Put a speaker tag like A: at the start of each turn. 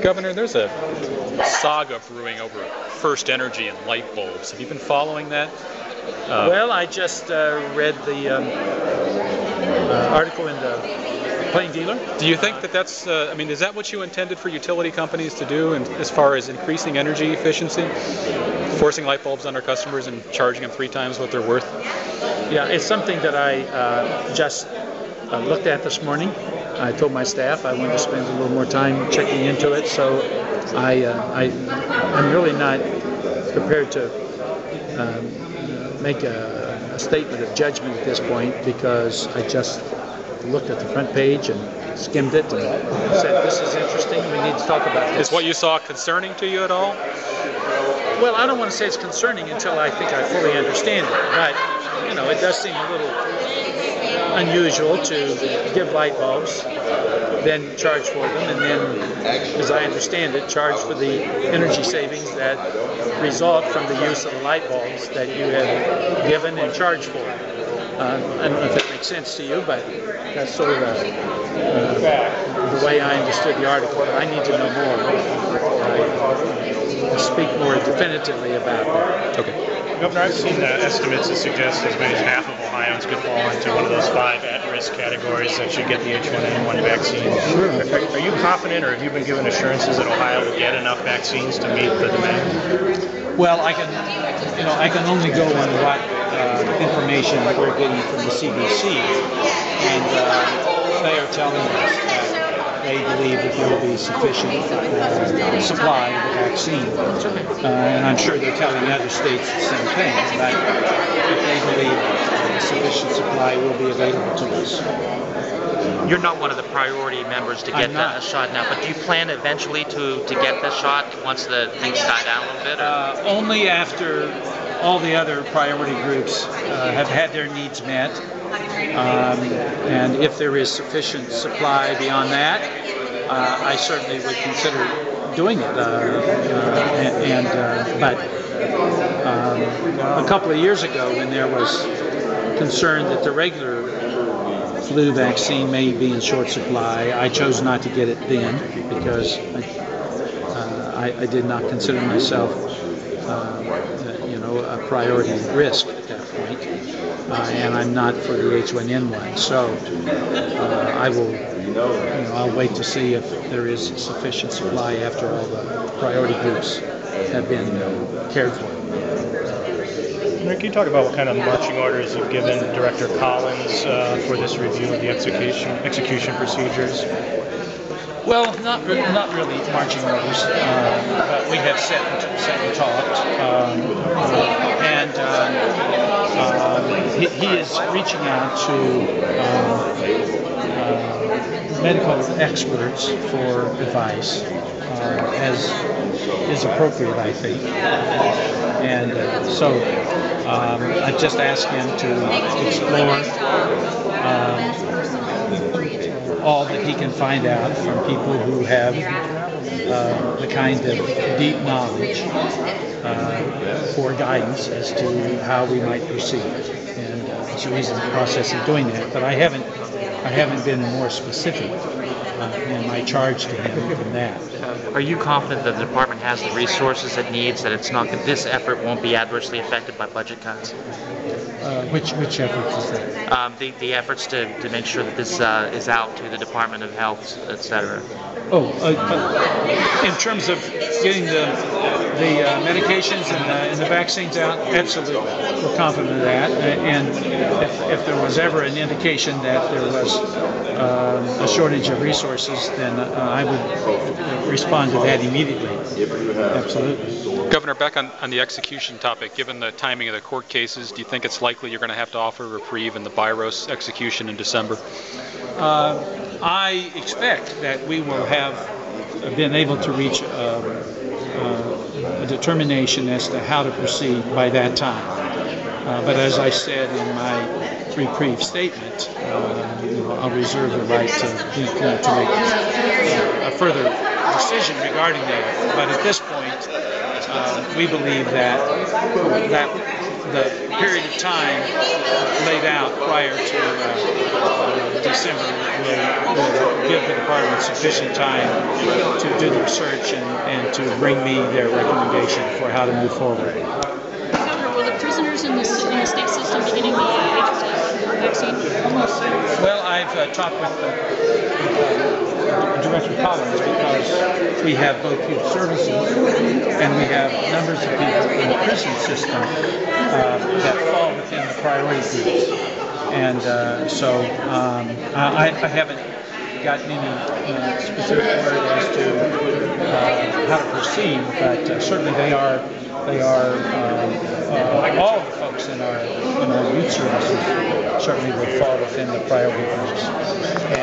A: Governor, there's a saga brewing over First Energy and light bulbs. Have you been following that?
B: Well, I just read the article in the Plain Dealer.
A: Do you think that that's, I mean, is that what you intended for utility companies to do as far as increasing energy efficiency? Forcing light bulbs on our customers and charging them 3 times what they're worth?
B: Yeah, it's something that I just looked at this morning. I told my staff I wanted to spend a little more time checking into it, so I'm really not prepared to make a statement of judgment at this point, because I just looked at the front page and skimmed it and said, this is interesting, we need to talk about this.
A: Is what you saw concerning to you at all?
B: Well, I don't want to say it's concerning until I think I fully understand it, but you know, it does seem a little unusual to give light bulbs, then charge for them, and then, as I understand it, charge for the energy savings that result from the use of the light bulbs that you have given and charged for. I don't know if that makes sense to you, but that's sort of the way I understood the article. I need to know more. I speak more definitively about that.
A: Okay.
C: Governor, I've seen estimates that suggest as many as half of Ohioans could fall into one of those 5 at-risk categories that should get the H1N1 vaccine.
B: Sure.
C: Are you confident, or have you been given assurances that Ohio will get enough vaccines to meet the demand?
B: Well, I can only go on what information that we're getting from the CDC, and they are telling us that they believe that there will be sufficient supply of the vaccine. And I'm sure they're telling other states the same thing, but they believe a sufficient supply will be available to us.
D: You're not one of the priority members to get that shot now, but do you plan eventually to get the shot once the things die down a little bit?
B: Only after all the other priority groups have had their needs met. And if there is sufficient supply beyond that, I certainly would consider doing it. But a couple of years ago, when there was concern that the regular flu vaccine may be in short supply, I chose not to get it then, because I did not consider myself a priority risk at that point, and I'm not for the H1N1. So I'll wait to see if there is sufficient supply after all the priority groups have been cared for.
C: Can you talk about what kind of marching orders you've given Director Collins for this review of the execution procedures?
B: Well, not really marching orders, but we have sat and talked, and he is reaching out to medical experts for advice, as is appropriate, I think. And so I've just asked him to explore all that he can find out from people who have the kind of deep knowledge for guidance as to how we might proceed. And so he's in the process of doing that. But I haven't been more specific in my charge to him than that.
D: Are you confident that the department has the resources it needs, that this effort won't be adversely affected by budget cuts?
B: Which efforts is that?
D: The efforts to make sure that this is out to the Department of Health, etc.
B: In terms of getting the medications and the vaccines out, absolutely, we're confident of that. And if there was ever an indication that there was a shortage of resources, then I would respond to that immediately. Absolutely.
A: Governor, back on the execution topic, given the timing of the court cases, do you think it's likely you're going to have to offer a reprieve in the Byros execution in December?
B: I expect that we will have been able to reach a determination as to how to proceed by that time. But as I said in my reprieve statement, I'll reserve the right to make a further decision regarding that. But at this point, we believe that the period of time laid out prior to December will give the department sufficient time to do the research and to bring me their recommendation for how to move forward.
E: Governor, will the prisoners in the state system be getting the vaccine?
B: Well, I've talked with Director Collins because we have both youth services and we have numbers of people in the prison system that fall within the priority groups. And so I haven't gotten any specific word as to how to proceed, but certainly they are all the folks in our youth services certainly would fall within the priority groups.